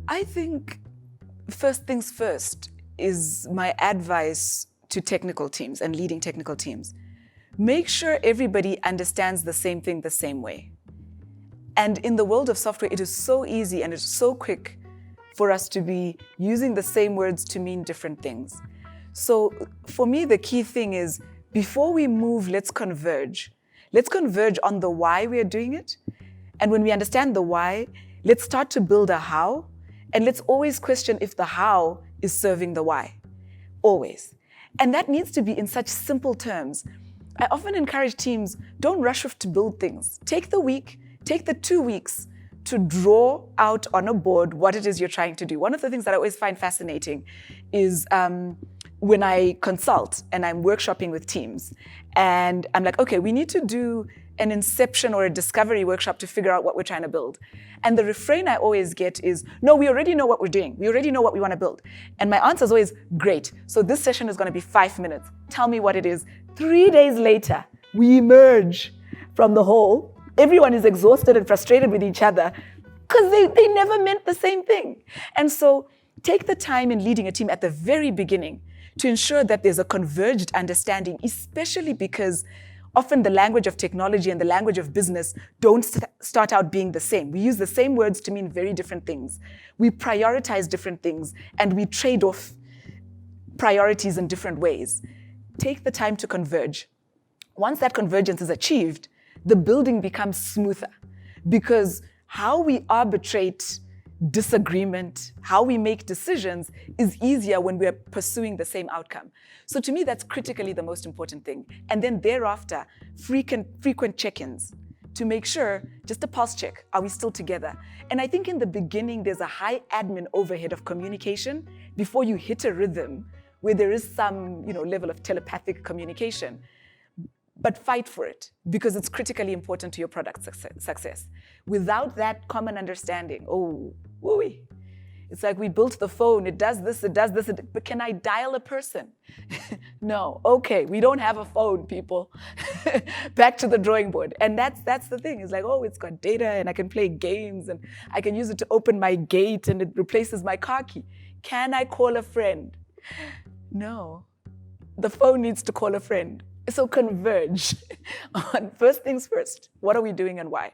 I think first things first is my advice to technical teams and leading technical teams. Make sure everybody understands the same thing the same way. And in the world of software, it is so easy and it's so quick for us to be using the same words to mean different things. So for me, the key thing is, before we move, let's converge. Let's converge on the why we are doing it. And when we understand the why, let's start to build a how. And let's always question if the how is serving the why. Always. And that needs to be in such simple terms. I often encourage teams, don't rush off to build things. Take the week, take the 2 weeks to draw out on a board what it is you're trying to do. One of the things that I always find fascinating is when I consult and I'm workshopping with teams, and I'm like, okay, we need to do an inception or a discovery workshop to figure out what we're trying to build. And the refrain I always get is, no, we already know what we're doing. We already know what we want to build. And my answer is always, great. So this session is going to be 5 minutes. Tell me what it is. 3 days later, we emerge from the hole. Everyone is exhausted and frustrated with each other because they never meant the same thing. And so take the time in leading a team at the very beginning to ensure that there's a converged understanding, especially because often the language of technology and the language of business don't start out being the same. We use the same words to mean very different things. We prioritize different things and we trade off priorities in different ways. Take the time to converge. Once that convergence is achieved, the building becomes smoother, because how we arbitrate disagreement, how we make decisions is easier when we're pursuing the same outcome. So to me, that's critically the most important thing. And then thereafter, frequent check-ins to make sure, just a pulse check, are we still together? And I think in the beginning, there's a high admin overhead of communication before you hit a rhythm where there is some level of telepathic communication. But fight for it, because it's critically important to your product success. Without that common understanding, wooey. It's like we built the phone, it does this, but can I dial a person? No, okay, we don't have a phone, people. Back to the drawing board. And that's the thing, it's like, it's got data and I can play games and I can use it to open my gate and it replaces my car key. Can I call a friend? No, the phone needs to call a friend. So converge on first things first. What are we doing and why?